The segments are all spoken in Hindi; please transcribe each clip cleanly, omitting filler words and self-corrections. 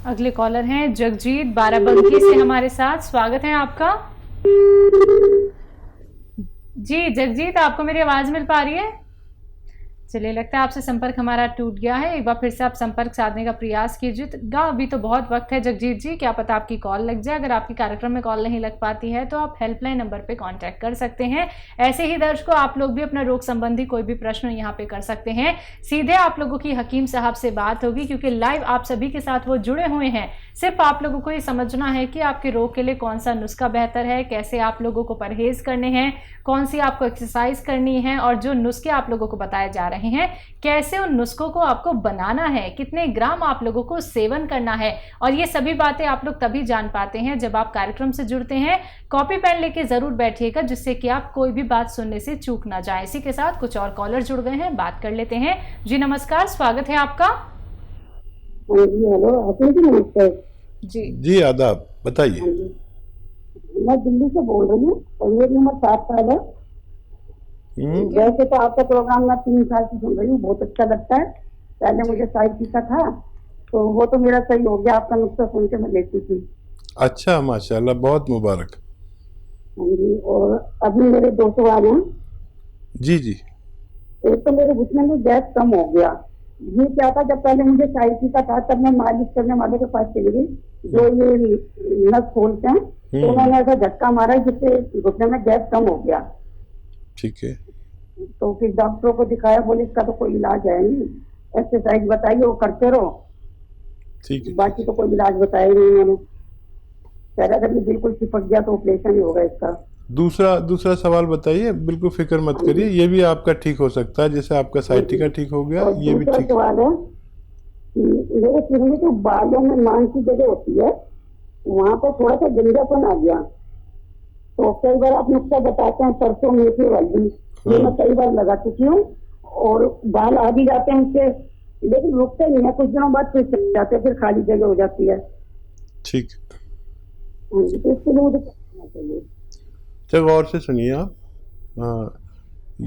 अगले कॉलर हैं जगजीत बाराबंकी से हमारे साथ। स्वागत है आपका। जी जगजीत, आपको मेरी आवाज मिल पा रही है? चलिए, लगता है आपसे संपर्क हमारा टूट गया है। एक बार फिर से आप संपर्क साधने का प्रयास कीजिएगा। अभी तो बहुत वक्त है जगजीत जी, क्या पता आपकी कॉल लग जाए। अगर आपकी कार्यक्रम में कॉल नहीं लग पाती है तो आप हेल्पलाइन नंबर पे कांटेक्ट कर सकते हैं। ऐसे ही दर्शकों, आप लोग भी अपना रोग संबंधी कोई भी प्रश्न यहाँ पे कर सकते हैं। सीधे आप लोगों की हकीम साहब से बात होगी, क्योंकि लाइव आप सभी के साथ वो जुड़े हुए हैं। सिर्फ आप लोगों को ये समझना है कि आपके रोग के लिए कौन सा नुस्खा बेहतर है, कैसे आप लोगों को परहेज करने हैं, कौन सी आपको एक्सरसाइज करनी है, और जो नुस्खे आप लोगों को बताए जा रहे हैं कैसे उन नुस्खों को आपको बनाना है, कितने ग्राम आप लोगों को सेवन करना है। और ये सभी बातें आप लोग तभी जान पाते हैं जब आप कार्यक्रम से जुड़ते हैं। कॉपी पेन लेके जरूर बैठिएगा, जिससे कि आप कोई भी बात सुनने से चूक ना जाए। इसी के साथ कुछ और कॉलर जुड़ गए हैं, बात कर लेते हैं। जी नमस्कार, स्वागत है आपका। जी हेलो, नमस्ते जी आदाब, बताइए। मैं दिल्ली से बोल रही हूँ और मेरी उम्र 7 साल है। वैसे तो आपका प्रोग्राम मैं 3 साल से सुन रही हूँ, बहुत अच्छा लगता है। पहले मुझे साइकिल का था तो वो तो मेरा सही हो गया, आपका नुस्खा सुन के मैं लेती थी। अच्छा, माशाल्लाह, बहुत मुबारक। हाँ जी, और अभी मेरे 2 सवाल हैं। जी जी। एक तो मेरे घुटने में गैस कम हो गया। ये क्या था, जब पहले मुझे साइकिल का था तब मैं मालिश करने वाले के पास चली गई, जो ये नस खोलते हैं, तो उन्होंने ऐसा झटका मारा जिससे घुटने में गैस कम हो गया। ठीक है। तो फिर डॉक्टरों को दिखाया, बोले इसका तो कोई इलाज है नहीं, एक्सरसाइज बताइए वो करते रहो। ठीक है। बाकी तो कोई इलाज बताया नहीं उन्होंने। पहले अगर ये बिल्कुल चिपक गया तो ऑपरेशन ही होगा इसका। दूसरा सवाल बताइए, बिल्कुल फिक्र मत करिए, ये भी आपका ठीक हो सकता है। जैसे आपका साइटिका ठीक हो गया, ये भी ठीक। सवाल है कि मेरे सिर में जो बालों में मांस की जगह होती है, वहाँ पर थोड़ा सा गंजापन आ गया। तो कई बार आप नुस्खा बताते हैं, सरसों मेथी हल्दी, ये मैं कई बार लगा चुकी हूँ और बाल आ भी जाते हैं उससे, लेकिन रुकते नहीं है, कुछ दिनों बाद फिर चले जाते हैं, फिर खाली जगह हो जाती है। ठीक। तो इसके लिए मुझे क्या करना चाहिए? चलो गौर से सुनिए आप।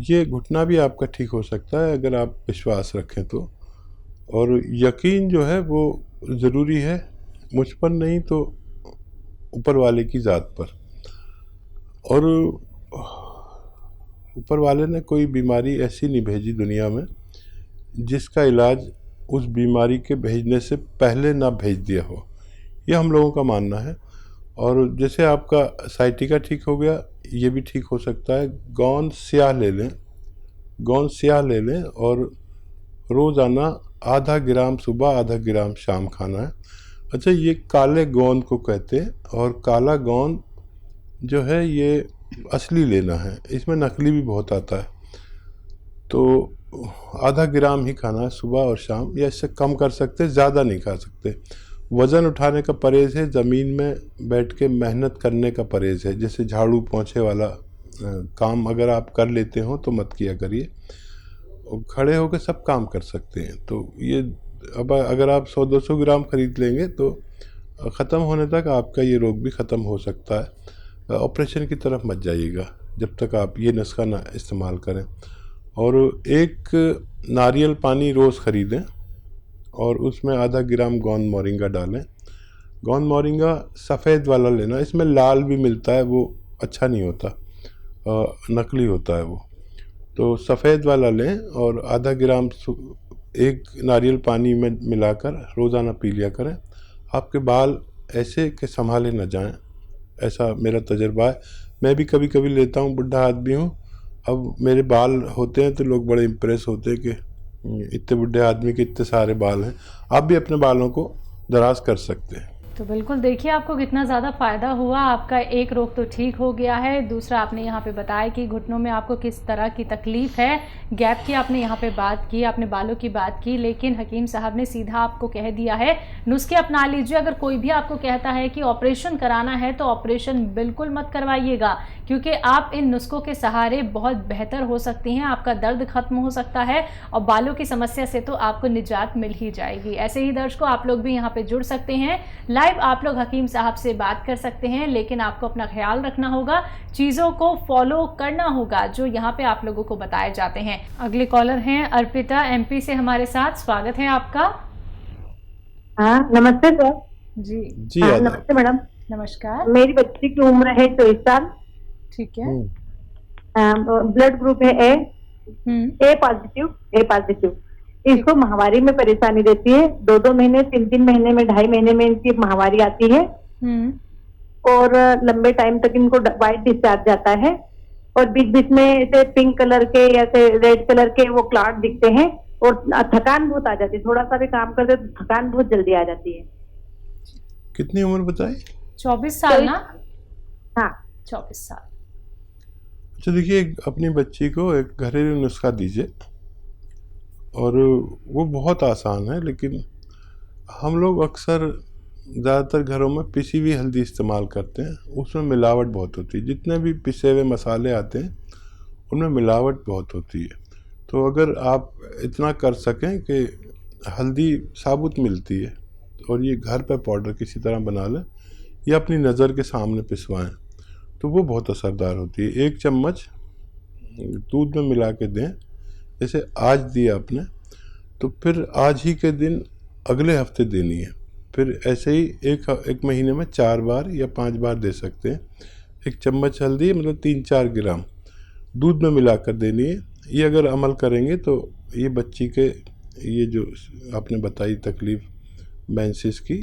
ये घुटना भी आपका ठीक हो सकता है अगर आप विश्वास रखें तो, और यकीन जो है वो ज़रूरी है, मुझ पर नहीं तो ऊपर वाले की ज़ात पर। और ऊपर वाले ने कोई बीमारी ऐसी नहीं भेजी दुनिया में जिसका इलाज उस बीमारी के भेजने से पहले ना भेज दिया हो, ये हम लोगों का मानना है। और जैसे आपका साइटिका ठीक हो गया, ये भी ठीक हो सकता है। गोंद स्याह ले लें, गोंद स्याह ले लें और रोज़ाना आधा ग्राम सुबह आधा ग्राम शाम खाना है। अच्छा, ये काले गोंद को कहते हैं, और काला गोंद जो है ये असली लेना है, इसमें नकली भी बहुत आता है। तो आधा ग्राम ही खाना है सुबह और शाम, या इससे कम कर सकते, ज़्यादा नहीं खा सकते। वज़न उठाने का परहेज़ है, ज़मीन में बैठ के मेहनत करने का परहेज़ है। जैसे झाड़ू पोंछे वाला काम अगर आप कर लेते हो तो मत किया करिए, खड़े होकर सब काम कर सकते हैं। तो ये अब अगर आप 100-200 ग्राम खरीद लेंगे तो ख़त्म होने तक आपका ये रोग भी ख़त्म हो सकता है। ऑपरेशन की तरफ मत जाइएगा जब तक आप ये नुस्खा ना इस्तेमाल करें। और एक नारियल पानी रोज़ ख़रीदें और उसमें आधा ग्राम गोंद मोरिंगा डालें। गोंद मोरिंगा सफ़ेद वाला लेना, इसमें लाल भी मिलता है, वो अच्छा नहीं होता, नकली होता है वो। तो सफ़ेद वाला लें और आधा ग्राम एक नारियल पानी में मिलाकर रोज़ाना पी लिया करें। आपके बाल ऐसे कि संभाले न जाएं, ऐसा मेरा तजर्बा है। मैं भी कभी कभी लेता हूँ, बुढ़ा आदमी हूँ, अब मेरे बाल होते हैं तो लोग बड़े इम्प्रेस होते हैं कि इतने बुढ़े आदमी के इतने सारे बाल हैं। आप भी अपने बालों को दराज कर सकते हैं। तो बिल्कुल देखिए आपको कितना ज़्यादा फ़ायदा हुआ। आपका एक रोग तो ठीक हो गया है, दूसरा आपने यहाँ पे बताया कि घुटनों में आपको किस तरह की तकलीफ़ है, गैप की आपने यहाँ पे बात की, आपने बालों की बात की, लेकिन हकीम साहब ने सीधा आपको कह दिया है नुस्खे अपना लीजिए। अगर कोई भी आपको कहता है कि ऑपरेशन कराना है तो ऑपरेशन बिल्कुल मत करवाइएगा, क्योंकि आप इन नुस्खों के सहारे बहुत बेहतर हो सकती हैं, आपका दर्द खत्म हो सकता है और बालों की समस्या से तो आपको निजात मिल ही जाएगी। ऐसे ही दर्शकों, आप लोग भी यहाँ पे जुड़ सकते हैं, लाइव आप लोग हकीम साहब से बात कर सकते हैं, लेकिन आपको अपना ख्याल रखना होगा, चीज़ों को फॉलो करना होगा जो यहाँ पे आप लोगों को बताए जाते हैं। अगले कॉलर हैं अर्पिता MP से हमारे साथ। स्वागत है आपका। हाँ नमस्ते सर। जी जी हाँ, आदाब। नमस्ते मैडम। नमस्कार। मेरी बच्ची की उम्र है 24 साल। ठीक है। ब्लड ग्रुप है ए हम्म। ए पॉजिटिव। इसको माहवारी में परेशानी देती है। 2-2 महीने, 3-3 महीने में, 2.5 महीने में इनकी माहवारी आती है हम्म। और लंबे टाइम तक इनको व्हाइट डिस्चार्ज जाता है और बीच बीच में ऐसे पिंक कलर के या रेड कलर के वो क्लॉट दिखते हैं और थकान बहुत आ जाती है। थोड़ा सा भी काम करते तो थकान बहुत जल्दी आ जाती है। कितनी उम्र बताई? 24 साल ना? हाँ, 24 साल। अच्छा देखिए, अपनी बच्ची को एक घरेलू नुस्खा दीजिए और वो बहुत आसान है, लेकिन हम लोग अक्सर ज़्यादातर घरों में पिसी हुई हल्दी इस्तेमाल करते हैं। उसमें मिलावट बहुत होती है। जितने भी पिसे हुए मसाले आते हैं उनमें मिलावट बहुत होती है। तो अगर आप इतना कर सकें कि हल्दी साबुत मिलती है और ये घर पे पाउडर किसी तरह बना लें या अपनी नज़र के सामने पिसवाएं, तो वो बहुत असरदार होती है। 1 चम्मच दूध में मिला के दें। जैसे आज दिया आपने, तो फिर आज ही के दिन अगले हफ्ते देनी है। फिर ऐसे ही एक महीने में 4 बार या 5 बार दे सकते हैं। 1 चम्मच हल्दी मतलब 3-4 ग्राम दूध में मिलाकर देनी है। ये अगर अमल करेंगे तो ये बच्ची के ये जो आपने बताई तकलीफ़ मेंसेस की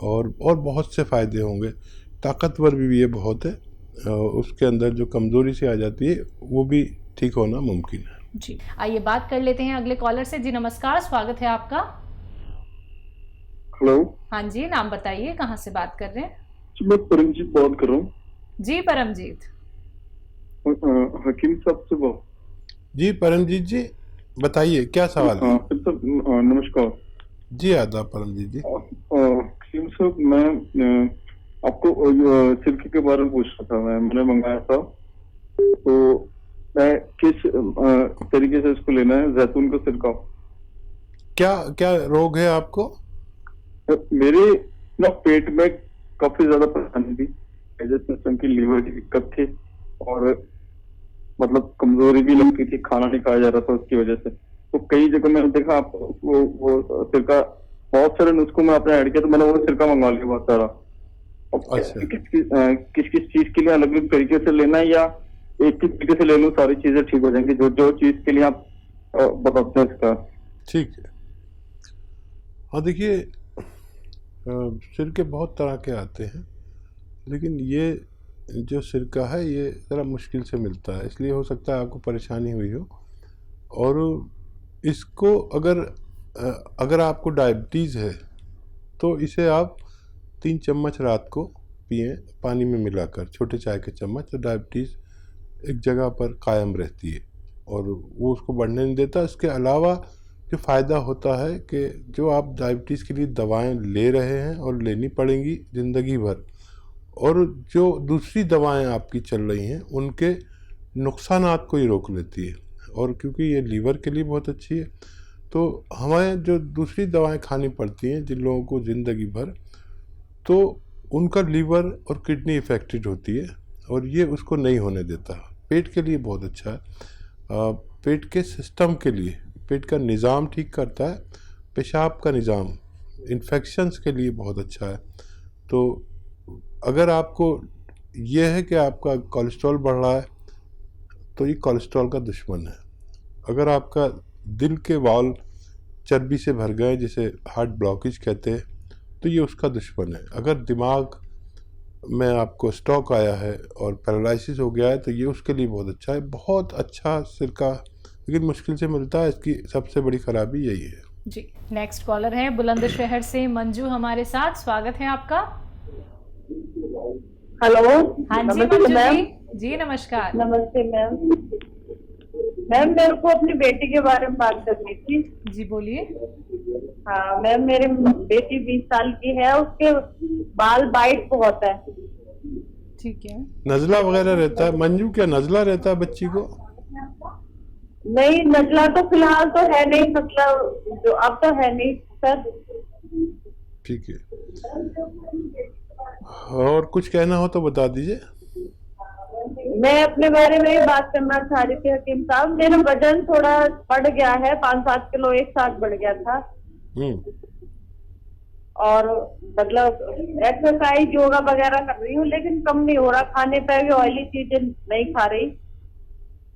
और बहुत से फ़ायदे होंगे। ताकतवर भी ये बहुत है। उसके अंदर जो कमज़ोरी सी आ जाती है वो भी ठीक होना मुमकिन है। जी, आइए बात कर लेते हैं अगले कॉलर से। जी नमस्कार, स्वागत है आपका। हेलो। हाँ जी, नाम बताइए, कहाँ से बात कर रहे हैं? मैं परमजीत बात कर रहा हूँ। जी परमजीत। हकीम साहब से बात। जी परमजीत जी, बताइए क्या सवाल है? नमस्कार जी आदाब परमजीत जी। हकीम साहब, मैं आपको सिरके के बारे में पूछ रहा था। मैंने मंगाया था, तो मैं किस तरीके से इसको लेना है? जैतून का सिरका। क्या क्या रोग है आपको? मेरे ना पेट में काफी ज्यादा परेशानी थी, डाइजेशन की, लीवर की दिक्कत थी और मतलब कमजोरी भी लगती थी, खाना नहीं खाया जा रहा था उसकी वजह से। तो कई जगह मैंने देखा आप वो सिरका, बहुत सारे नुस्खों में आपने ऐड किया, तो मैंने वो सिरका मंगवा लिया बहुत सारा। अच्छा। किस किस चीज के लिए अलग अलग तरीके से लेना है या एक ही तरीके से ले लूं, सारी चीजें ठीक हो जाएंगी? जो चीज के लिए आप बताते हैं इसका। ठीक है। हाँ देखिए, सिरके बहुत तरह के आते हैं, लेकिन ये जो सिरका है ये ज़रा मुश्किल से मिलता है, इसलिए हो सकता है आपको परेशानी हुई हो। और इसको अगर आपको डायबिटीज़ है तो इसे आप 3 चम्मच रात को पिएं पानी में मिलाकर, छोटे चाय के चम्मच। तो डायबिटीज़ एक जगह पर कायम रहती है और वो उसको बढ़ने नहीं देता। इसके अलावा जो फ़ायदा होता है कि जो आप डायबिटीज़ के लिए दवाएं ले रहे हैं और लेनी पड़ेंगी ज़िंदगी भर, और जो दूसरी दवाएं आपकी चल रही हैं उनके नुकसानात को ही रोक लेती है। और क्योंकि ये लीवर के लिए बहुत अच्छी है, तो हमें जो दूसरी दवाएं खानी पड़ती हैं जिन लोगों को ज़िंदगी भर, तो उनका लीवर और किडनी इफ़ेक्टेड होती है और ये उसको नहीं होने देता। पेट के लिए बहुत अच्छा है, पेट के सिस्टम के लिए, पेट का निज़ाम ठीक करता है, पेशाब का निज़ाम, इन्फेक्शंस के लिए बहुत अच्छा है। तो अगर आपको ये है कि आपका कोलेस्ट्रॉल बढ़ रहा है तो ये कोलेस्ट्रॉल का दुश्मन है। अगर आपका दिल के वाल्व चर्बी से भर गए, जिसे हार्ट ब्लॉकेज कहते हैं, तो ये उसका दुश्मन है। अगर दिमाग में आपको स्ट्रोक आया है और पैरालिसिस हो गया है तो ये उसके लिए बहुत अच्छा है। बहुत अच्छा सिरका, लेकिन मुश्किल से मिलता है। इसकी सबसे बड़ी खराबी यही है। जी, नेक्स्ट कॉलर है बुलंदशहर से मंजू हमारे साथ। स्वागत है आपका। हेलो। हाँ जी नमस्ते मंजू मैम। जी नमस्कार। नमस्ते मैम। मैम, मेरे को अपनी बेटी के बारे में बात करनी थी। जी बोलिए। हाँ मैम, मेरी बेटी 20 साल की है, उसके बाल वाइट बहुत है। ठीक है। नज़ला वगैरह रहता है? मंजू, क्या नज़ला रहता है बच्ची को? नहीं, नजला तो फिलहाल तो है नहीं, मतलब जो अब तो है नहीं सर। ठीक है, और कुछ कहना हो तो बता दीजिए। मैं अपने बारे में ही बात करना चाह रही थी हकीम साहब। मेरा वजन थोड़ा बढ़ गया है, 5-7 किलो एक साथ बढ़ गया था। और मतलब एक्सरसाइज योगा वगैरह कर रही हूँ, लेकिन कम नहीं हो रहा। खाने पे भी ऑयली चीजें नहीं खा रही।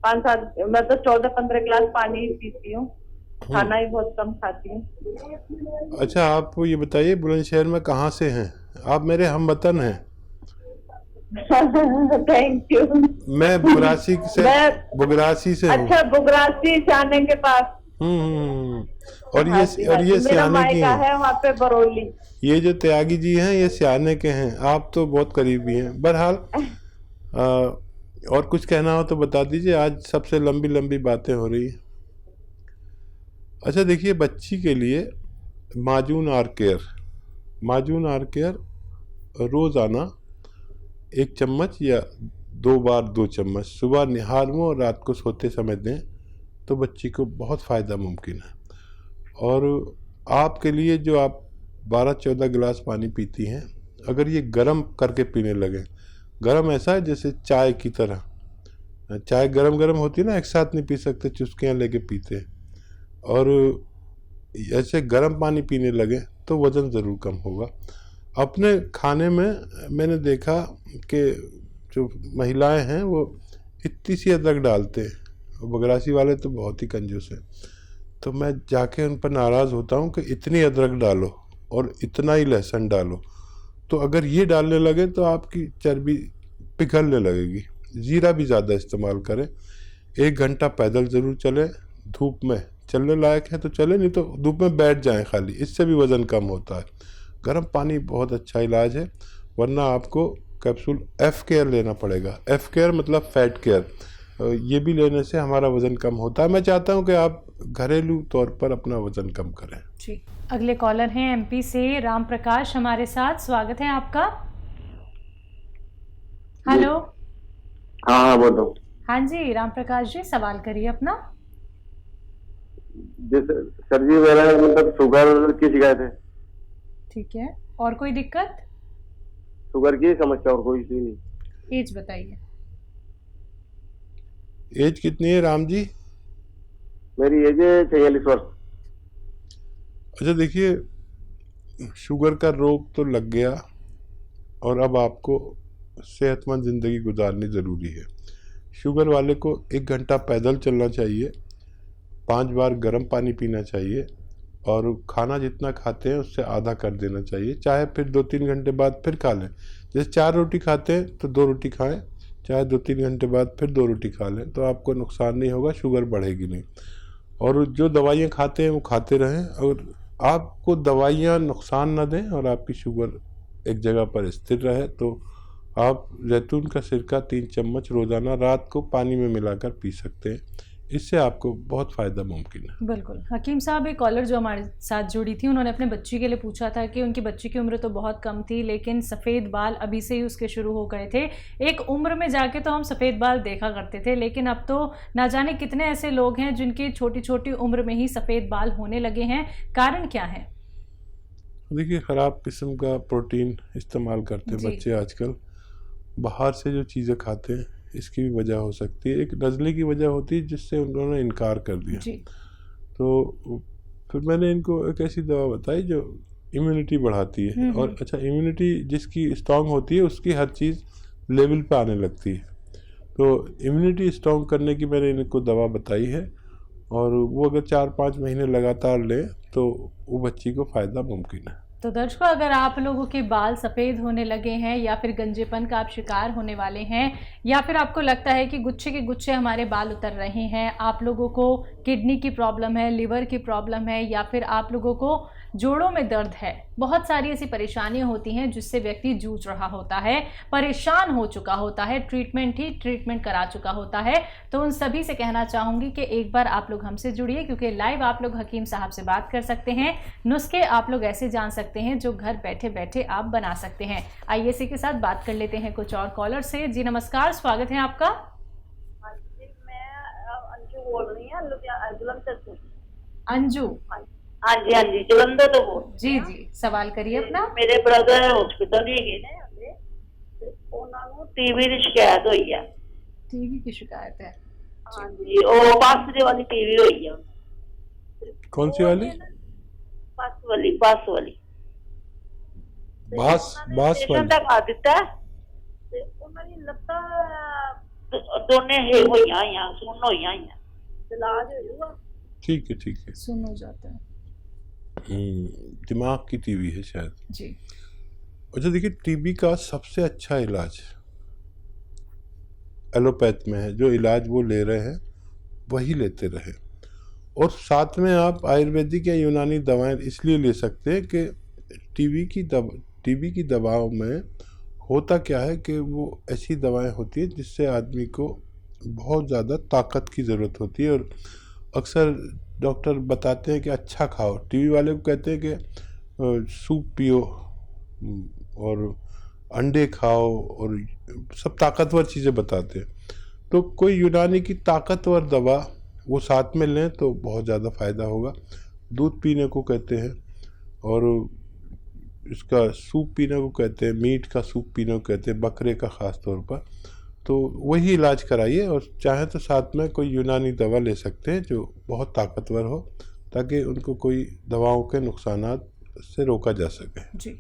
5-7 मतलब 14-15 गिलास पानी पीती हूँ। खाना ही बहुत कम खाती हूँ। अच्छा, आप ये बताइए बुलंदशहर में कहाँ से हैं? आप मेरे हमवतन हैं। Thank you. मैं बुगरासी से हूँ। अच्छा, बुगरासी सियाने के पास। और हाँ जी, और ये मेरा सियाने की मायका हैं। है वहाँ पे बरौली। ये जो त्यागी जी हैं ये सियाने के हैं। आप तो बहुत करीबी हैं। बहरहाल और कुछ कहना हो तो बता दीजिए। आज सबसे लंबी लंबी बातें हो रही हैं। अच्छा देखिए, बच्ची के लिए माजून आर केयर रोज़ाना 1 चम्मच या 2 बार 2 चम्मच सुबह निहार में और रात को सोते समय दें तो बच्ची को बहुत फ़ायदा मुमकिन है। और आपके लिए जो आप 12-14 गिलास पानी पीती हैं, अगर ये गर्म करके पीने लगे, गर्म ऐसा है जैसे चाय की तरह। चाय गरम गरम होती है ना, एक साथ नहीं पी सकते, चुस्कियाँ लेके पीते हैं। और ऐसे गर्म पानी पीने लगे तो वज़न ज़रूर कम होगा। अपने खाने में मैंने देखा कि जो महिलाएं हैं वो इतनी सी अदरक डालते हैं। बगरासी वाले तो बहुत ही कंजूस हैं। तो मैं जाके उन पर नाराज़ होता हूँ कि इतनी अदरक डालो और इतना ही लहसुन डालो। तो अगर ये डालने लगे तो आपकी चर्बी पिघलने लगेगी। ज़ीरा भी ज़्यादा इस्तेमाल करें। 1 घंटा पैदल ज़रूर चलें। धूप में चलने लायक है तो चले, नहीं तो धूप में बैठ जाएं खाली, इससे भी वज़न कम होता है। गर्म पानी बहुत अच्छा इलाज है। वरना आपको कैप्सूल एफ केयर लेना पड़ेगा। एफ केयर मतलब फैट केयर। ये भी लेने से हमारा वज़न कम होता है। मैं चाहता हूँ कि आप घरेलू तौर पर अपना वज़न कम करें। जी, अगले कॉलर हैं एमपी से राम प्रकाश हमारे साथ। स्वागत है आपका। हेलो। हाँ बोलो। हाँ जी राम प्रकाश जी, सवाल करिए अपना। जैसे सर जी मेरा मतलब शुगर की शिकायत है। ठीक है, और कोई दिक्कत? शुगर की समस्या और कोई चीज नहीं। एज बताइए। एज कितनी है राम जी? मेरी एज है 46 वर्ष। अच्छा देखिए, शुगर का रोग तो लग गया और अब आपको सेहतमंद ज़िंदगी गुजारनी ज़रूरी है। शुगर वाले को 1 घंटा पैदल चलना चाहिए, 5 बार गर्म पानी पीना चाहिए और खाना जितना खाते हैं उससे आधा कर देना चाहिए। चाहे फिर 2-3 घंटे बाद फिर खा लें। जैसे 4 रोटी खाते हैं तो 2 रोटी खाएं, चाहे 2-3 घंटे बाद फिर 2 रोटी खा लें, तो आपको नुकसान नहीं होगा, शुगर बढ़ेगी नहीं। और जो दवाइयाँ खाते हैं वो खाते रहें। और आपको दवाइयाँ नुकसान ना दें और आपकी शुगर एक जगह पर स्थिर रहे तो आप जैतून का सिरका 3 चम्मच रोज़ाना रात को पानी में मिलाकर पी सकते हैं। इससे आपको बहुत फ़ायदा मुमकिन है। बिल्कुल। हकीम साहब, एक कॉलर जो हमारे साथ जुड़ी थी, उन्होंने अपने बच्ची के लिए पूछा था कि उनकी बच्ची की उम्र तो बहुत कम थी लेकिन सफ़ेद बाल अभी से ही उसके शुरू हो गए थे। एक उम्र में जाके तो हम सफ़ेद बाल देखा करते थे, लेकिन अब तो ना जाने कितने ऐसे लोग हैं जिनकी छोटी छोटी उम्र में ही सफ़ेद बाल होने लगे हैं। कारण क्या है? देखिए, ख़राब किस्म का प्रोटीन इस्तेमाल करते हैं बच्चे आजकल। बाहर से जो चीज़ें खाते हैं इसकी भी वजह हो सकती है। एक नज़ले की वजह होती है जिससे उन्होंने इनकार कर दिया जी। तो फिर मैंने इनको एक ऐसी दवा बताई जो इम्यूनिटी बढ़ाती है। और अच्छा, इम्यूनिटी जिसकी स्ट्रॉन्ग होती है उसकी हर चीज़ लेवल पे आने लगती है। तो इम्यूनिटी स्ट्रॉन्ग करने की मैंने इनको दवा बताई है और वो अगर 4-5 महीने लगातार लें तो वो बच्ची को फ़ायदा मुमकिन है। तो दर्शकों, अगर आप लोगों के बाल सफ़ेद होने लगे हैं या फिर गंजेपन का आप शिकार होने वाले हैं या फिर आपको लगता है कि गुच्छे के गुच्छे हमारे बाल उतर रहे हैं, आप लोगों को किडनी की प्रॉब्लम है, लिवर की प्रॉब्लम है या फिर आप लोगों को जोड़ों में दर्द है, बहुत सारी ऐसी परेशानियां होती हैं जिससे व्यक्ति जूझ रहा होता है, परेशान हो चुका होता है, ट्रीटमेंट करा चुका होता है, तो उन सभी से कहना चाहूँगी कि एक बार आप लोग हमसे जुड़िए, क्योंकि लाइव आप लोग हकीम साहब से बात कर सकते हैं। नुस्खे आप लोग ऐसे जान सकते हैं जो घर बैठे बैठे आप बना सकते हैं। आइए इसी के साथ बात कर लेते हैं कुछ और कॉलर से। जी नमस्कार, स्वागत है आपका। मैं अंजू बोल रही हूँ, जलंधर से। अंजू? हाँ जी जलंधर तो बोल। जी जी, सवाल करिए अपना। मेरे ब्रदर हॉस्पिटल ही गए ने, उन्होंने टीवी की शिकायत हुई है। टीवी की शिकायत है? हाँ जी, वो पास वाली टीवी हुई है। कौन सी वाली? पास वाली। बांस बांस वाली ਦਿਖਾ ਦਿੱਤਾ ਤੇ ਉਹਨਾਂ ਦੀ ਲੱਤਾਂ ਦੋਨੇ ਹੋਈਆਂ ਆ ਸੁੰਨ ਹੋਈਆਂ ਆ ਇਲਾਜ ਹੋ ਜਾਊਗਾ। ठीक है ठीक है। सुन हो जाता है दिमाग की टीबी है शायद। जी। अच्छा देखिए, टीबी का सबसे अच्छा इलाज एलोपैथ में है। जो इलाज वो ले रहे हैं वही लेते रहे, और साथ में आप आयुर्वेदिक या यूनानी दवाएं इसलिए ले सकते हैं कि टीबी की दवाओं में होता क्या है कि वो ऐसी दवाएं होती है जिससे आदमी को बहुत ज़्यादा ताकत की ज़रूरत होती है, और अक्सर डॉक्टर बताते हैं कि अच्छा खाओ। टीबी वाले को कहते हैं कि सूप पियो और अंडे खाओ, और सब ताकतवर चीज़ें बताते हैं। तो कोई यूनानी की ताकतवर दवा वो साथ में लें तो बहुत ज़्यादा फ़ायदा होगा। दूध पीने को कहते हैं, और इसका सूप पीने को कहते हैं, मीट का सूप पीने को कहते हैं, बकरे का ख़ास तौर पर। तो वही इलाज कराइए, और चाहे तो साथ में कोई यूनानी दवा ले सकते हैं जो बहुत ताकतवर हो, ताकि उनको कोई दवाओं के नुकसानात से रोका जा सके। जी।